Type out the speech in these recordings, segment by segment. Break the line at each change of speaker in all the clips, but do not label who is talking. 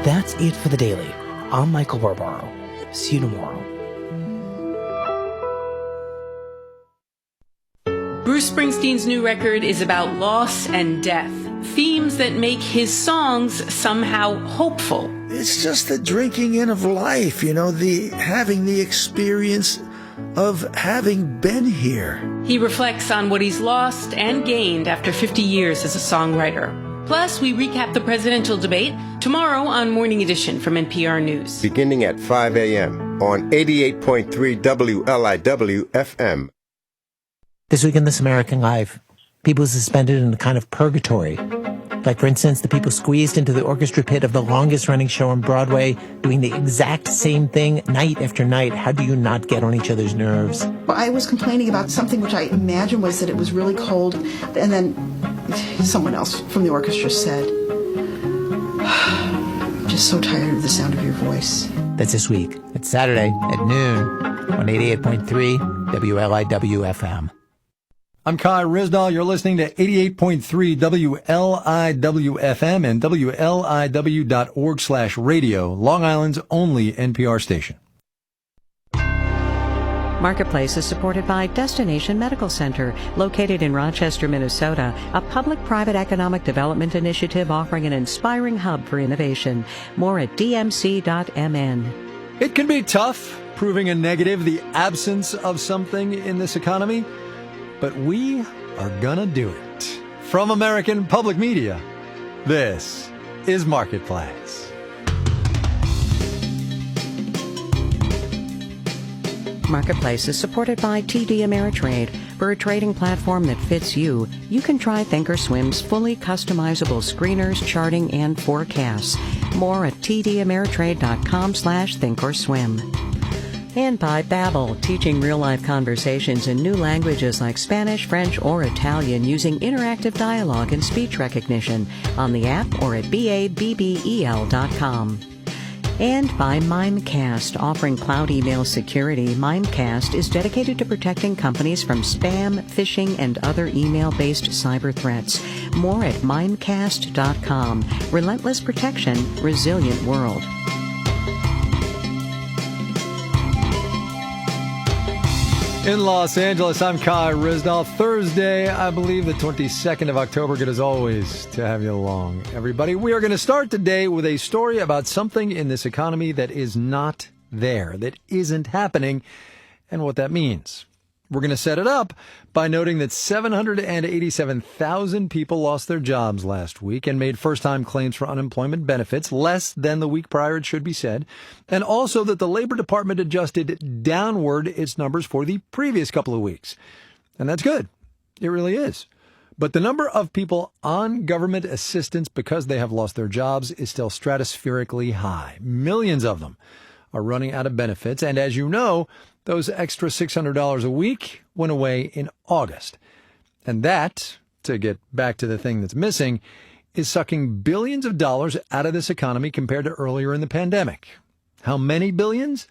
That's it for the Daily. I'm Michael Barbaro. See you tomorrow.
Bruce Springsteen's new record is about loss and death, themes that make his songs somehow hopeful.
It's just the drinking in of life, having the experience of having been here.
He reflects on what he's lost and gained after 50 years as a songwriter. Plus, we recap the presidential debate tomorrow on Morning Edition from NPR News.
Beginning at 5 a.m. on 88.3 WLIW FM.
This week in This American Life, people suspended in a kind of purgatory. Like, for instance, the people squeezed into the orchestra pit of the longest-running show on Broadway, doing the exact same thing night after night. How do you not get on each other's nerves?
Well, I was complaining about something which I imagined was that it was really cold, and then someone else from the orchestra said, "I'm just so tired of the sound of your voice."
That's this week. It's Saturday at noon on 88.3 WLIW FM.
I'm Kai Rizdal. You're listening to 88.3 WLIW FM and WLIW.org/radio, Long Island's only NPR station.
Marketplace is supported by Destination Medical Center, located in Rochester, Minnesota, a public-private economic development initiative offering an inspiring hub for innovation. More at dmc.mn.
It can be tough proving a negative, the absence of something in this economy, but we are gonna do it. From American Public Media, this is Marketplace.
Marketplace is supported by TD Ameritrade. For a trading platform that fits you, you can try Thinkorswim's fully customizable screeners, charting, and forecasts. More at tdameritrade.com/Thinkorswim. And by Babbel, teaching real-life conversations in new languages like Spanish, French, or Italian using interactive dialogue and speech recognition on the app or at babbel.com. And by Mimecast, offering cloud email security. Mimecast is dedicated to protecting companies from spam, phishing, and other email-based cyber threats. More at mimecast.com. Relentless protection, resilient world.
In Los Angeles, I'm Kai Rizdal. Thursday, I believe the 22nd of October. Good as always to have you along, everybody. We are going to start today with a story about something in this economy that is not there, that isn't happening, and what that means. We're going to set it up by noting that 787,000 people lost their jobs last week and made first-time claims for unemployment benefits, less than the week prior, it should be said, and also that the Labor Department adjusted downward its numbers for the previous couple of weeks. And that's good. It really is. But the number of people on government assistance because they have lost their jobs is still stratospherically high. Millions of them are running out of benefits, and as you know, those extra $600 a week went away in August. And that, to get back to the thing that's missing, is sucking billions of dollars out of this economy compared to earlier in the pandemic. How many billions?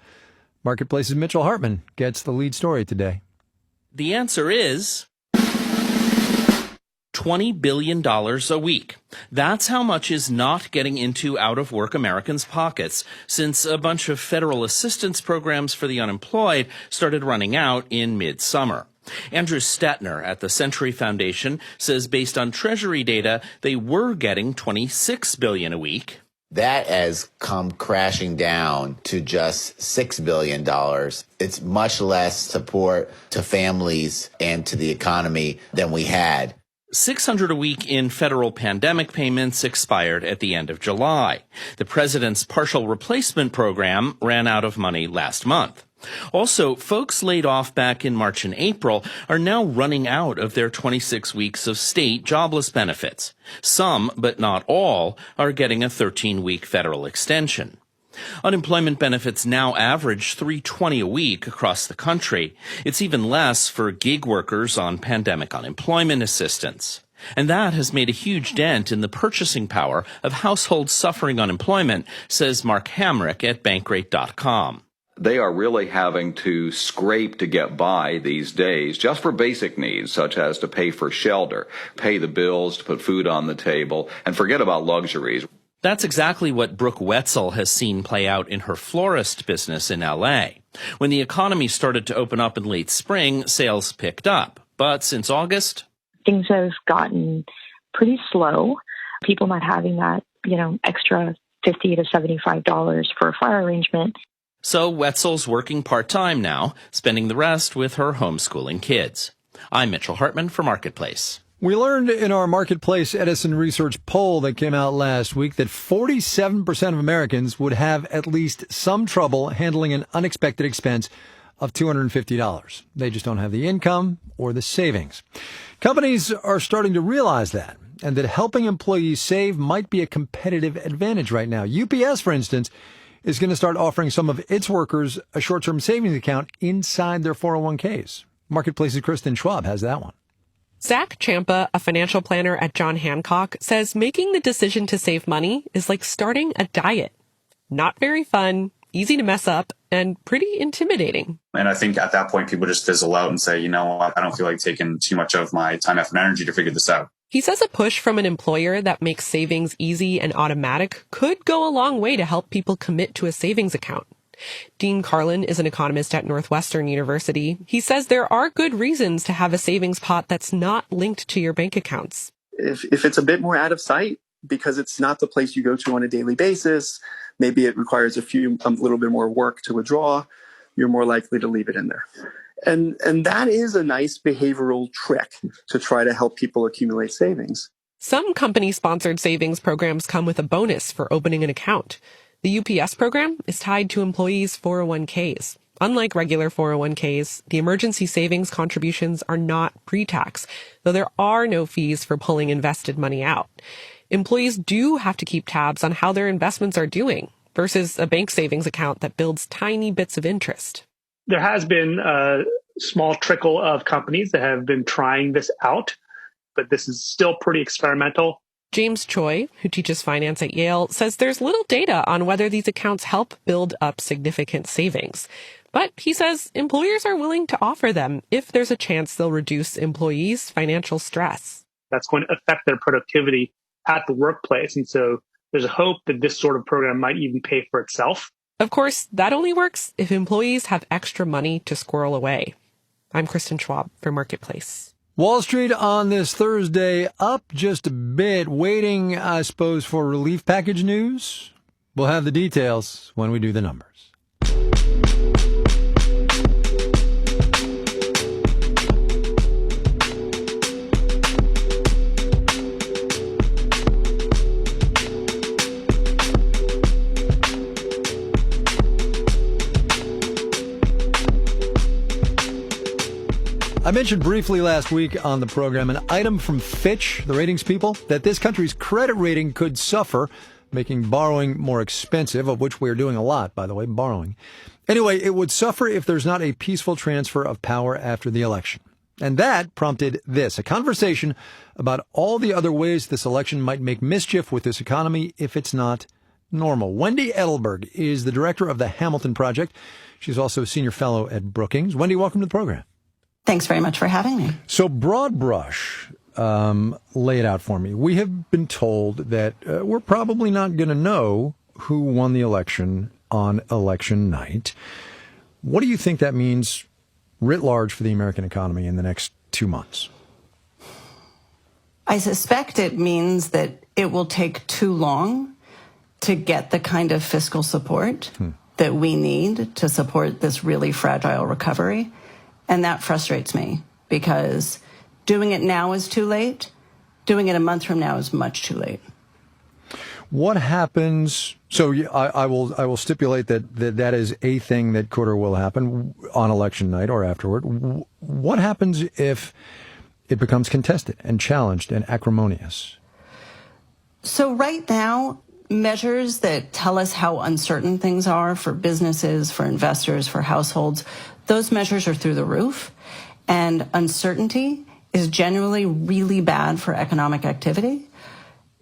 Marketplace's Mitchell Hartman gets the lead story today.
The answer is $20 billion a week. That's how much is not getting into out-of-work Americans' pockets since a bunch of federal assistance programs for the unemployed started running out in mid-summer. Andrew Stetner at the Century Foundation says based on Treasury data, they were getting $26 billion a week.
That has come crashing down to just $6 billion. It's much less support to families and to the economy than we had.
$600 a week in federal pandemic payments expired at the end of July. The president's partial replacement program ran out of money last month. Also, folks laid off back in March and April are now running out of their 26 weeks of state jobless benefits. Some, but not all, are getting a 13-week federal extension. Unemployment benefits now average $320 a week across the country. It's even less for gig workers on pandemic unemployment assistance. And that has made a huge dent in the purchasing power of households suffering unemployment, says Mark Hamrick at Bankrate.com.
They are really having to scrape to get by these days just for basic needs, such as to pay for shelter, pay the bills, to put food on the table, and forget about luxuries.
That's exactly what Brooke Wetzel has seen play out in her florist business in L.A. When the economy started to open up in late spring, sales picked up. But since August,
things have gotten pretty slow. People not having that, extra $50 to $75 for a flower arrangement.
So Wetzel's working part-time now, spending the rest with her homeschooling kids. I'm Mitchell Hartman for Marketplace.
We learned in our Marketplace Edison Research poll that came out last week that 47% of Americans would have at least some trouble handling an unexpected expense of $250. They just don't have the income or the savings. Companies are starting to realize that, and that helping employees save might be a competitive advantage right now. UPS, for instance, is going to start offering some of its workers a short-term savings account inside their 401ks. Marketplace's Kristen Schwab has that one.
Zach Champa, a financial planner at John Hancock, says making the decision to save money is like starting a diet. Not very fun, easy to mess up, and pretty intimidating.
And I think at that point, people just fizzle out and say, I don't feel like taking too much of my time, effort, and energy to figure this out.
He says a push from an employer that makes savings easy and automatic could go a long way to help people commit to a savings account. Dean Carlin is an economist at Northwestern University. He says there are good reasons to have a savings pot that's not linked to your bank accounts.
If it's a bit more out of sight, because it's not the place you go to on a daily basis, maybe it requires a little bit more work to withdraw, you're more likely to leave it in there. And that is a nice behavioral trick to try to help people accumulate savings.
Some company-sponsored savings programs come with a bonus for opening an account. The UPS program is tied to employees' 401ks. Unlike regular 401ks, the emergency savings contributions are not pre-tax, though there are no fees for pulling invested money out. Employees do have to keep tabs on how their investments are doing versus a bank savings account that builds tiny bits of interest.
There has been a small trickle of companies that have been trying this out, but this is still pretty experimental.
James Choi, who teaches finance at Yale, says there's little data on whether these accounts help build up significant savings. But he says employers are willing to offer them if there's a chance they'll reduce employees' financial stress.
That's going to affect their productivity at the workplace. And so there's a hope that this sort of program might even pay for itself.
Of course, that only works if employees have extra money to squirrel away. I'm Kristen Schwab for Marketplace.
Wall Street on this Thursday up just a bit, waiting, I suppose, for relief package news. We'll have the details when we do the numbers. I mentioned briefly last week on the program an item from Fitch, the ratings people, that this country's credit rating could suffer, making borrowing more expensive, of which we're doing a lot, by the way, borrowing. Anyway, it would suffer if there's not a peaceful transfer of power after the election. And that prompted this, a conversation about all the other ways this election might make mischief with this economy if it's not normal. Wendy Edelberg is the director of the Hamilton Project. She's also a senior fellow at Brookings. Wendy, welcome to the program.
Thanks very much for having me.
So broad brush, lay it out for me. We have been told that we're probably not going to know who won the election on election night. What do you think that means writ large for the American economy in the next 2 months?
I suspect it means that it will take too long to get the kind of fiscal support that we need to support this really fragile recovery. And that frustrates me because doing it now is too late. Doing it a month from now is much too late.
What happens? So I will stipulate that is a thing that could or will happen on election night or afterward. What happens if it becomes contested and challenged and acrimonious?
So right now, measures that tell us how uncertain things are for businesses, for investors, for households, those measures are through the roof. And uncertainty is generally really bad for economic activity.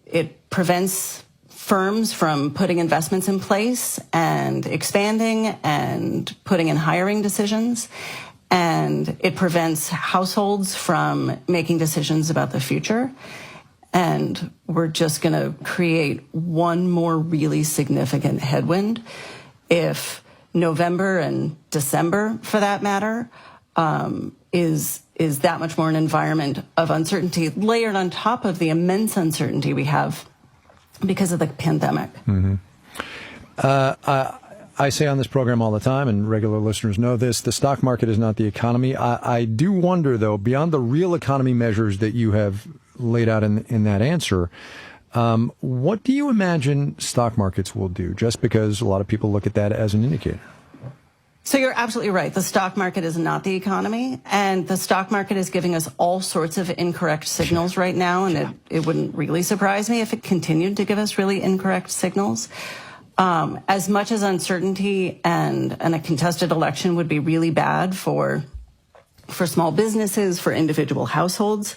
It prevents firms from putting investments in place and expanding and putting in hiring decisions. And it prevents households from making decisions about the future. and we're just going to create one more really significant headwind if November and December, for that matter, is that much more an environment of uncertainty layered on top of the immense uncertainty we have because of the pandemic.
Mm-hmm. I say on this program all the time, and regular listeners know this, the stock market is not the economy. I do wonder, though, beyond the real economy measures that you have laid out in that answer, what do you imagine stock markets will do, just because a lot of people look at that as an indicator?
So you're absolutely right. The stock market is not the economy, and the stock market is giving us all sorts of incorrect signals right now, and it wouldn't really surprise me if it continued to give us really incorrect signals. As much as uncertainty and a contested election would be really bad for small businesses, for individual households,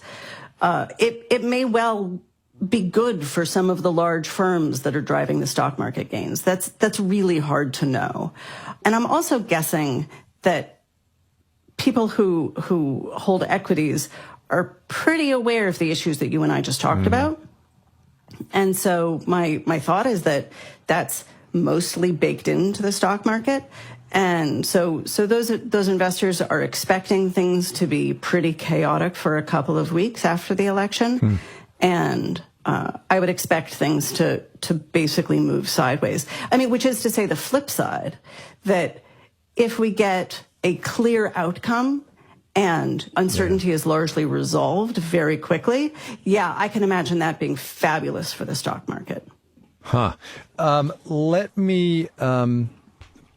it may well be good for some of the large firms that are driving the stock market gains. That's really hard to know. And I'm also guessing that people who hold equities are pretty aware of the issues that you and I just talked about. And so my thought is that that's mostly baked into the stock market. And so those investors are expecting things to be pretty chaotic for a couple of weeks after the election. And I would expect things to basically move sideways. I mean, which is to say the flip side, that if we get a clear outcome and uncertainty is largely resolved very quickly, I can imagine that being fabulous for the stock market.
Let me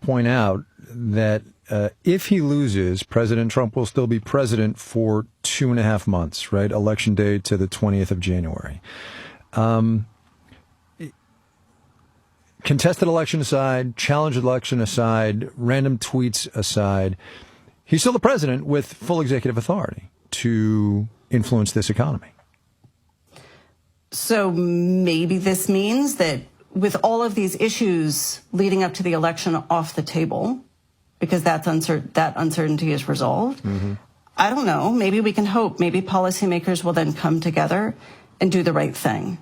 point out that if he loses, President Trump will still be president for 2.5 months, right? Election day to the 20th of January. Contested election aside, challenged election aside, random tweets aside, he's still the president with full executive authority to influence this economy.
So maybe this means that with all of these issues leading up to the election off the table, because that uncertainty is resolved, I don't know, maybe we can hope, maybe policymakers will then come together and do the right thing.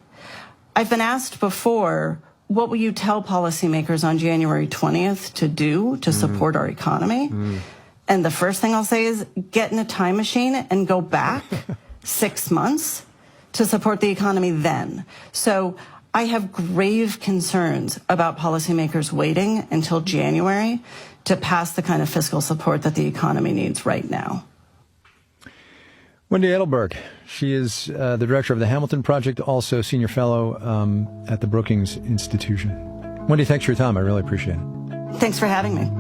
I've been asked before, what will you tell policymakers on January 20th to do to support our economy? And the first thing I'll say is get in a time machine and go back 6 months to support the economy then. So I have grave concerns about policymakers waiting until January to pass the kind of fiscal support that the economy needs right now.
Wendy Edelberg, she is the director of the Hamilton Project, also senior fellow at the Brookings Institution. Wendy, thanks for your time. I really appreciate it.
Thanks for having me.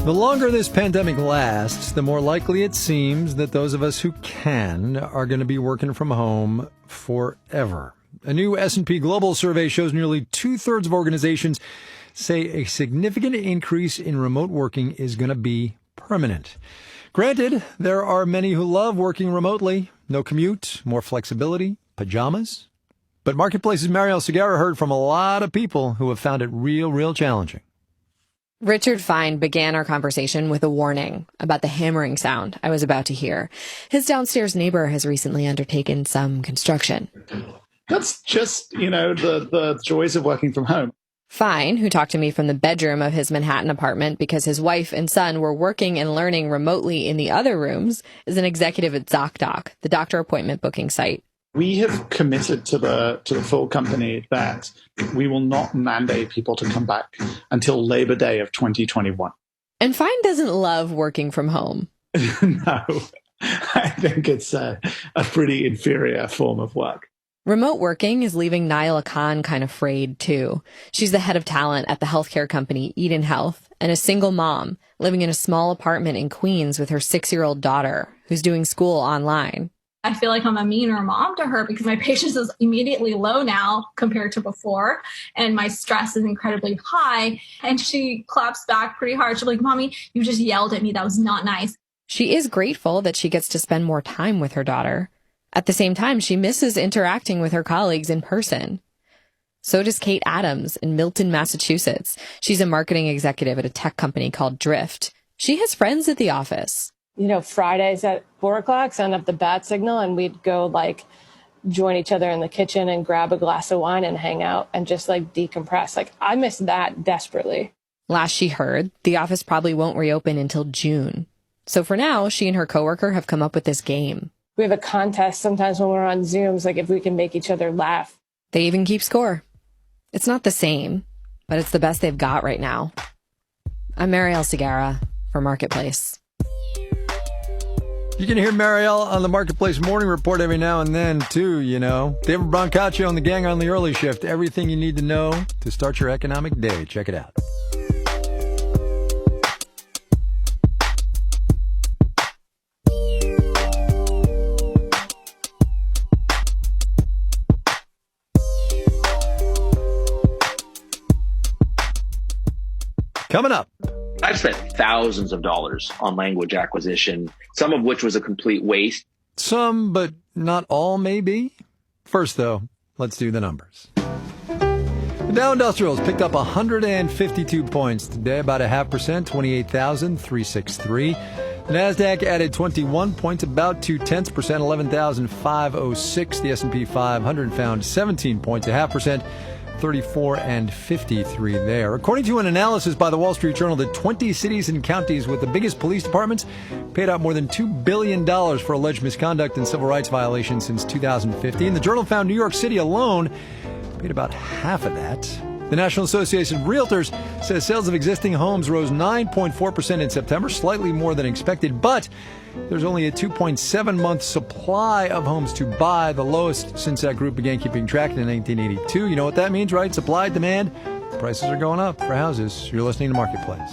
The longer this pandemic lasts, the more likely it seems that those of us who can are going to be working from home forever. A new S&P Global survey shows nearly 2/3 of organizations say a significant increase in remote working is going to be permanent. Granted, there are many who love working remotely. No commute, more flexibility, pajamas. But Marketplace's Marielle Segarra heard from a lot of people who have found it real challenging.
Richard Fine began our conversation with a warning about the hammering sound I was about to hear. His downstairs neighbor has recently undertaken some construction.
That's just, the joys of working from home.
Fine, who talked to me from the bedroom of his Manhattan apartment because his wife and son were working and learning remotely in the other rooms, is an executive at ZocDoc, the doctor appointment booking site.
We have committed to the full company that we will not mandate people to come back until Labor Day of 2021.
And Fine doesn't love working from home.
No, I think it's a pretty inferior form of work.
Remote working is leaving Naila Khan kind of frayed, too. She's the head of talent at the healthcare company Eden Health and a single mom living in a small apartment in Queens with her 6-year-old daughter who's doing school online.
I feel like I'm a meaner mom to her because my patience is immediately low now compared to before. And my stress is incredibly high. And she claps back pretty hard. She's like, "Mommy, you just yelled at me. That was not nice."
She is grateful that she gets to spend more time with her daughter. At the same time, she misses interacting with her colleagues in person. So does Kate Adams in Milton, Massachusetts. She's a marketing executive at a tech company called Drift. She has friends at the office.
You know, Fridays at 4 o'clock, send up the bat signal, and we'd go join each other in the kitchen and grab a glass of wine and hang out and just decompress. I miss that desperately.
Last she heard, the office probably won't reopen until June. So for now, she and her coworker have come up with this game.
We have a contest sometimes when we're on Zooms, if we can make each other laugh.
They even keep score. It's not the same, but it's the best they've got right now. I'm Marielle Segarra for Marketplace.
You can hear Marielle on the Marketplace Morning Report every now and then, too, you know. David Brancaccio and the gang on the early shift. Everything you need to know to start your economic day. Check it out. Coming up.
I've spent thousands of dollars on language acquisition, some of which was a complete waste.
Some, but not all, maybe. First, though, let's do the numbers. The Dow Industrials picked up 152 points today, about 0.5%, 28,363. The NASDAQ added 21 points, about 0.2%, 11,506. The S&P 500 found 17 points, 0.5%. 34 and 53 there. According to an analysis by the Wall Street Journal, the 20 cities and counties with the biggest police departments paid out more than $2 billion for alleged misconduct and civil rights violations since 2015. The Journal found New York City alone paid about half of that. The National Association of Realtors says sales of existing homes rose 9.4% in September, slightly more than expected, but there's only a 2.7-month supply of homes to buy, the lowest since that group began keeping track in 1982. You know what that means, right? Supply, demand. Prices are going up for houses. You're listening to Marketplace.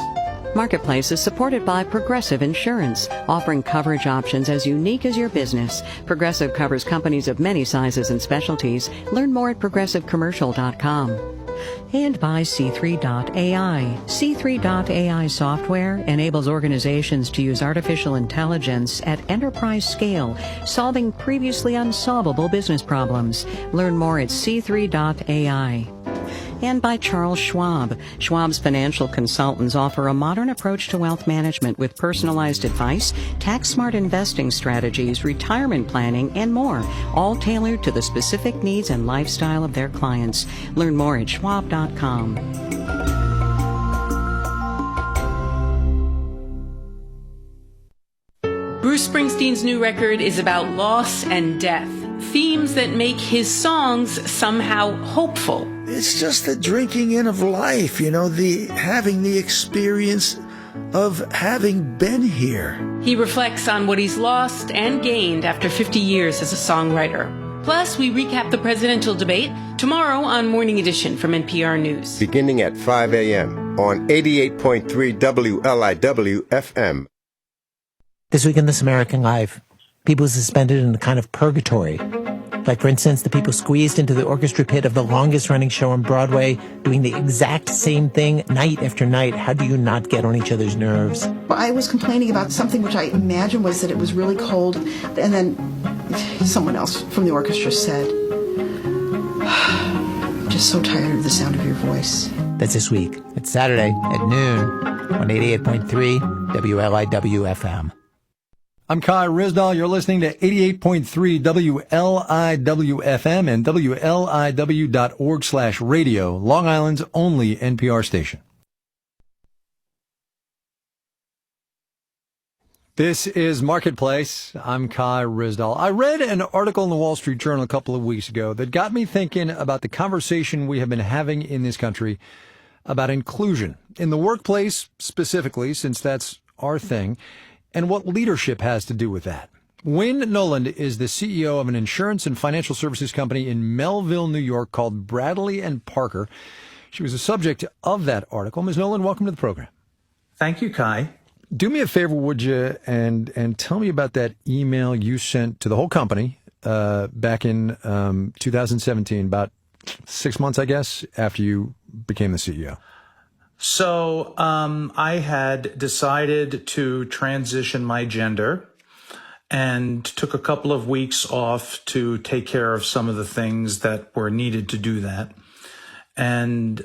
Marketplace is supported by Progressive Insurance, offering coverage options as unique as your business. Progressive covers companies of many sizes and specialties. Learn more at progressivecommercial.com. And by C3.ai. C3.ai software enables organizations to use artificial intelligence at enterprise scale, solving previously unsolvable business problems. Learn more at C3.ai. And by Charles Schwab. Schwab's financial consultants offer a modern approach to wealth management with personalized advice, tax-smart investing strategies, retirement planning, and more, all tailored to the specific needs and lifestyle of their clients. Learn more at schwab.com.
Bruce Springsteen's new record is about loss and death, themes that make his songs somehow hopeful.
It's just the drinking in of life, having the experience of having been here.
He reflects on what he's lost and gained after 50 years as a songwriter. Plus, we recap the presidential debate tomorrow on Morning Edition from NPR News.
Beginning at 5 a.m. on 88.3 WLIW FM.
This week in This American Life, people suspended in a kind of purgatory. Like, for instance, the people squeezed into the orchestra pit of the longest-running show on Broadway, doing the exact same thing night after night. How do you not get on each other's nerves?
I was complaining about something which I imagined was that it was really cold, and then someone else from the orchestra said, "I'm just so tired of the sound of your voice."
That's this week. It's Saturday at noon on 88.3 WLIW FM.
I'm Kai Ryssdal. You're listening to 88.3 WLIW FM and WLIW.org/radio, Long Island's only NPR station. This is Marketplace. I'm Kai Ryssdal. I read an article in the Wall Street Journal a couple of weeks ago that got me thinking about the conversation we have been having in this country about inclusion in the workplace specifically, since that's our thing, and what leadership has to do with that. Wynne Noland is the CEO of an insurance and financial services company in Melville, New York called Bradley & Parker. She was the subject of that article. Ms. Noland, welcome to the program.
Thank you, Kai.
Do me a favor, would you, and tell me about that email you sent to the whole company back in 2017, about 6 months, I guess, after you became the CEO.
So I had decided to transition my gender and took a couple of weeks off to take care of some of the things that were needed to do that. And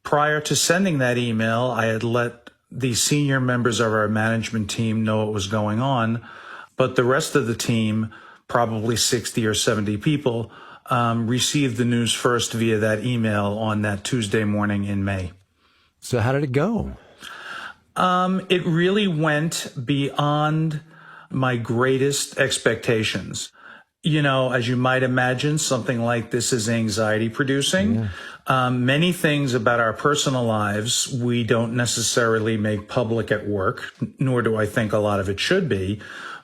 prior to sending that email, I had let the senior members of our management team know what was going on, but the rest of the team, probably 60 or 70 people, received the news first via that email on that Tuesday morning in May.
So how did it go?
It really went beyond my greatest expectations. You know, as you might imagine, something like this is anxiety producing. Yeah. Many things about our personal lives we don't necessarily make public at work, nor do I think a lot of it should be.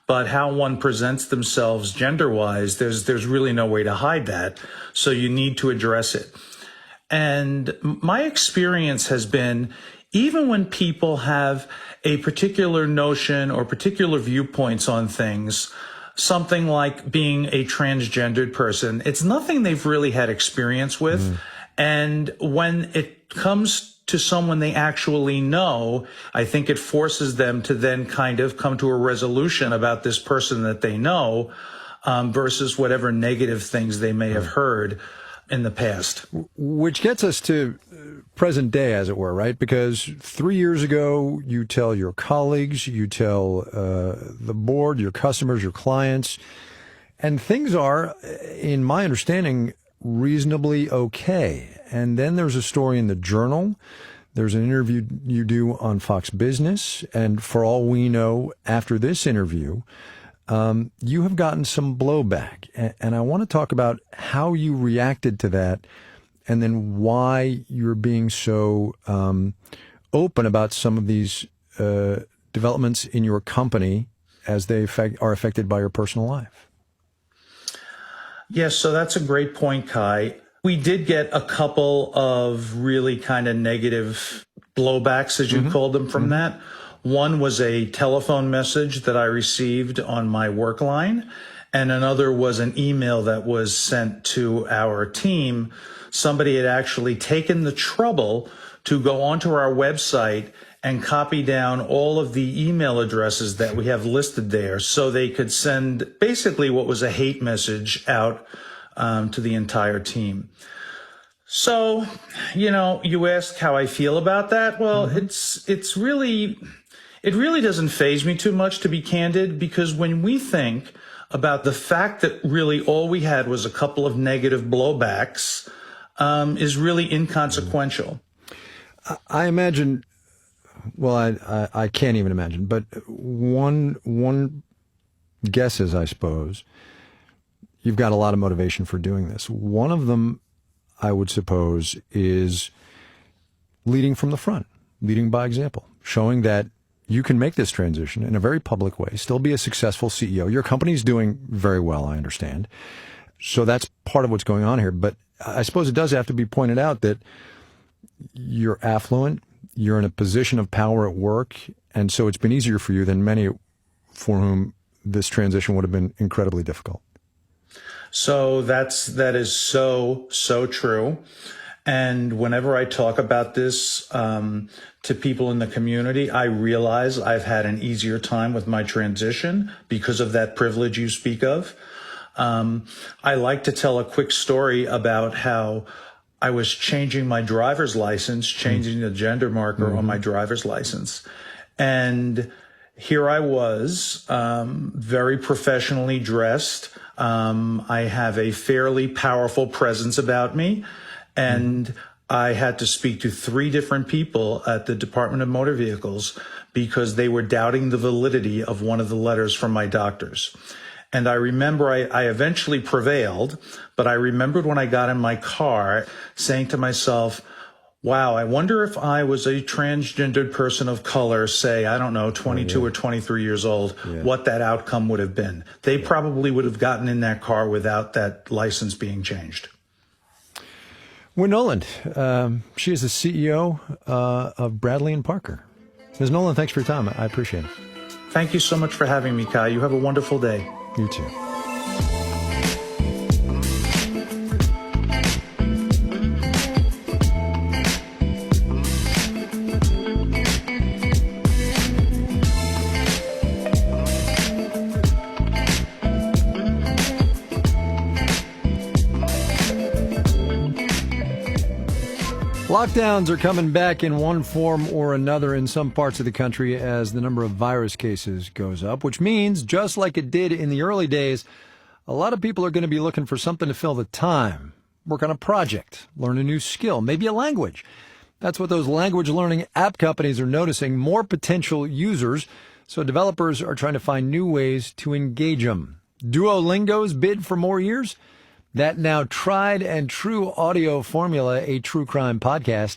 But how one presents themselves gender-wise, there's really no way to hide that. So you need to address it. And my experience has been, even when people have a particular notion or particular viewpoints on things, something like being a transgendered person, it's nothing they've really had experience with. And when it comes to someone they actually know, I think it forces them to then kind of come to a resolution about this person that they know, versus whatever negative things they may have heard in the past.
Which gets us to present day, as it were, right? Because 3 years ago, you tell your colleagues, you tell the board, your customers, your clients, and things are, in my understanding, reasonably okay. And then there's a story in the Journal. There's an interview you do on Fox Business. And for all we know, after this interview, you have gotten some blowback. And I want to talk about how you reacted to that and then why you're being so open about some of these developments in your company as they are affected by your personal life.
Yes, so that's a great point, Kai. We did get a couple of really kind of negative blowbacks, as you called them, from that. One was a telephone message that I received on my work line, and another was an email that was sent to our team. Somebody had actually taken the trouble to go onto our website and copy down all of the email addresses that we have listed there so they could send basically what was a hate message out to the entire team. So, you know, you asked how I feel about that. Well, it really doesn't faze me too much, to be candid, because when we think about the fact that really all we had was a couple of negative blowbacks, is really inconsequential.
I imagine, well, I can't even imagine, but one guess is, I suppose, you've got a lot of motivation for doing this. One of them, I would suppose, is leading from the front, leading by example, showing that you can make this transition in a very public way, still be a successful CEO. Your company's doing very well, I understand. So that's part of what's going on here. But I suppose it does have to be pointed out that you're affluent, you're in a position of power at work, and so it's been easier for you than many for whom this transition would have been incredibly difficult.
So that is so true. And whenever I talk about this to people in the community, I realize I've had an easier time with my transition because of that privilege you speak of. I like to tell a quick story about how I was changing my driver's license, changing the gender marker on my driver's license. And here I was, very professionally dressed. I have a fairly powerful presence about me. And I had to speak to 3 different people at the Department of Motor Vehicles because they were doubting the validity of one of the letters from my doctors. And I remember I eventually prevailed, but I remembered when I got in my car saying to myself, wow, I wonder if I was a transgendered person of color, say, I don't know, 22 or 23 years old, what that outcome would have been. They probably would have gotten in that car without that license being changed.
Wynn Noland, she is the CEO of Bradley & Parker. Ms. Noland, thanks for your time. I appreciate it.
Thank you so much for having me, Kai. You have a wonderful day.
You too. Lockdowns are coming back in one form or another in some parts of the country as the number of virus cases goes up, which means, just like it did in the early days, a lot of people are going to be looking for something to fill the time, work on a project, learn a new skill, maybe a language. That's what those language learning app companies are noticing, more potential users, so developers are trying to find new ways to engage them. Duolingo's bid for more ears? That now tried and true audio formula, a true crime podcast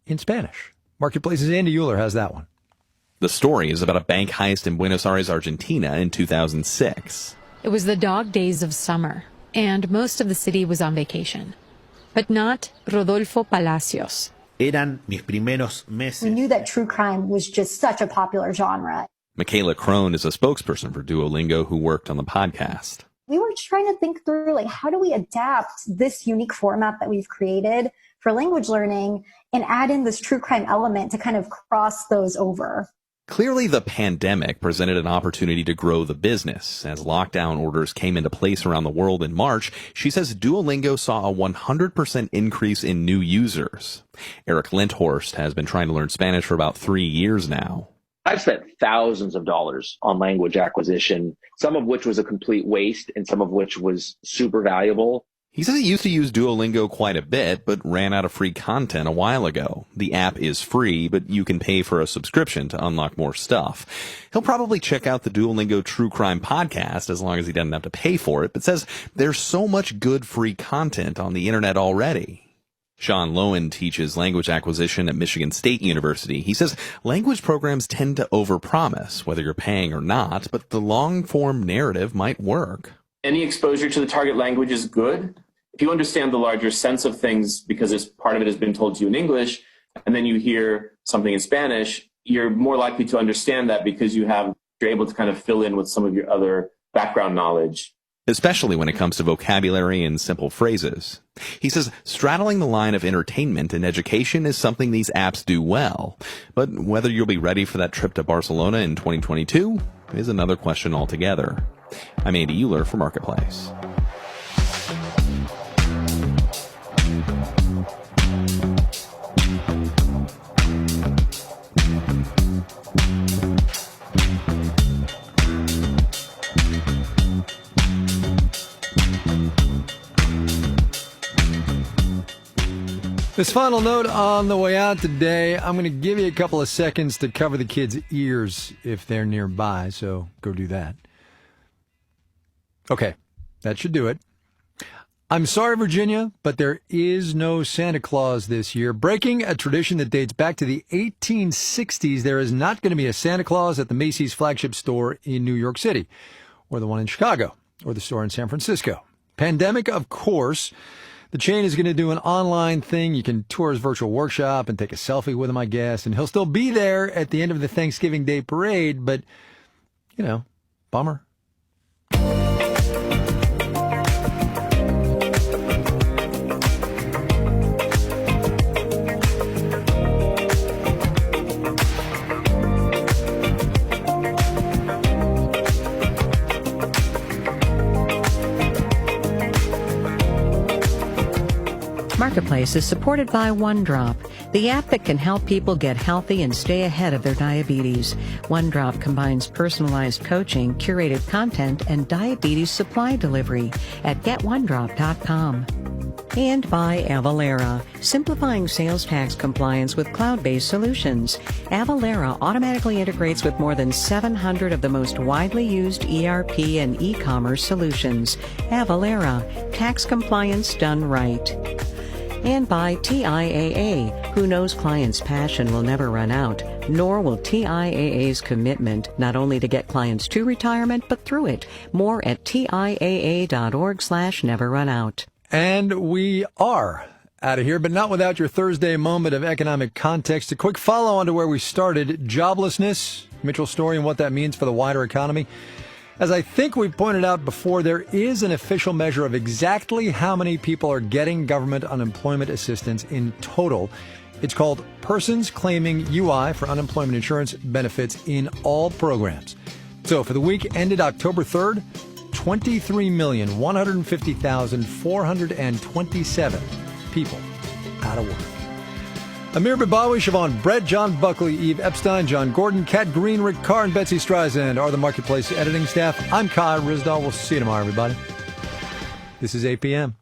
in Spanish. Marketplace's Andy Euler has that one.
The story is about a bank heist in Buenos Aires, Argentina in 2006.
It was the dog days of summer, and most of the city was on vacation. But not Rodolfo Palacios.
Eran mis primeros meses.
We knew that true crime was just such a popular genre.
Michaela Crone is a spokesperson for Duolingo who worked on the podcast.
We were trying to think through, like, how do we adapt this unique format that we've created for language learning and add in this true crime element to kind of cross those over.
Clearly, the pandemic presented an opportunity to grow the business. As lockdown orders came into place around the world in March, she says Duolingo saw a 100% increase in new users. Eric Linthorst has been trying to learn Spanish for about 3 years now.
I've spent thousands of dollars on language acquisition, some of which was a complete waste and some of which was super valuable.
He says he used to use Duolingo quite a bit, but ran out of free content a while ago. The app is free, but you can pay for a subscription to unlock more stuff. He'll probably check out the Duolingo True Crime podcast as long as he doesn't have to pay for it, but says there's so much good free content on the internet already. Sean Lowen teaches language acquisition at Michigan State University. He says language programs tend to overpromise, whether you're paying or not, but the long-form narrative might work.
Any exposure to the target language is good. If you understand the larger sense of things because part of it has been told to you in English, and then you hear something in Spanish, you're more likely to understand that because you're able to kind of fill in with some of your other background knowledge.
Especially when it comes to vocabulary and simple phrases. He says straddling the line of entertainment and education is something these apps do well. But whether you'll be ready for that trip to Barcelona in 2022 is another question altogether. I'm Andy Euler for Marketplace.
This final note on the way out today, I'm going to give you a couple of seconds to cover the kids' ears if they're nearby, so go do that. Okay, that should do it. I'm sorry, Virginia, but there is no Santa Claus this year. Breaking a tradition that dates back to the 1860s, there is not going to be a Santa Claus at the Macy's flagship store in New York City, or the one in Chicago, or the store in San Francisco. Pandemic, of course. The chain is going to do an online thing. You can tour his virtual workshop and take a selfie with him, I guess. And he'll still be there at the end of the Thanksgiving Day parade, but, bummer.
Marketplace is supported by OneDrop, the app that can help people get healthy and stay ahead of their diabetes. OneDrop combines personalized coaching, curated content, and diabetes supply delivery at getonedrop.com. And by Avalara, simplifying sales tax compliance with cloud-based solutions. Avalara automatically integrates with more than 700 of the most widely used ERP and e-commerce solutions. Avalara, tax compliance done right. And by TIAA, who knows clients' passion will never run out, nor will TIAA's commitment not only to get clients to retirement, but through it. More at TIAA.org/neverrunout.
And we are out of here, but not without your Thursday moment of economic context. A quick follow-on to where we started. Joblessness, Mitchell's story and what that means for the wider economy. As I think we pointed out before, there is an official measure of exactly how many people are getting government unemployment assistance in total. It's called Persons Claiming UI for Unemployment Insurance Benefits in All Programs. So for the week ended October 3rd, 23,150,427 people out of work. Amir Bibawi, Siobhan Brett, John Buckley, Eve Epstein, John Gordon, Kat Green, Rick Carr, and Betsy Streisand are the Marketplace editing staff. I'm Kai Rizdal. We'll see you tomorrow, everybody. This is 8 p.m.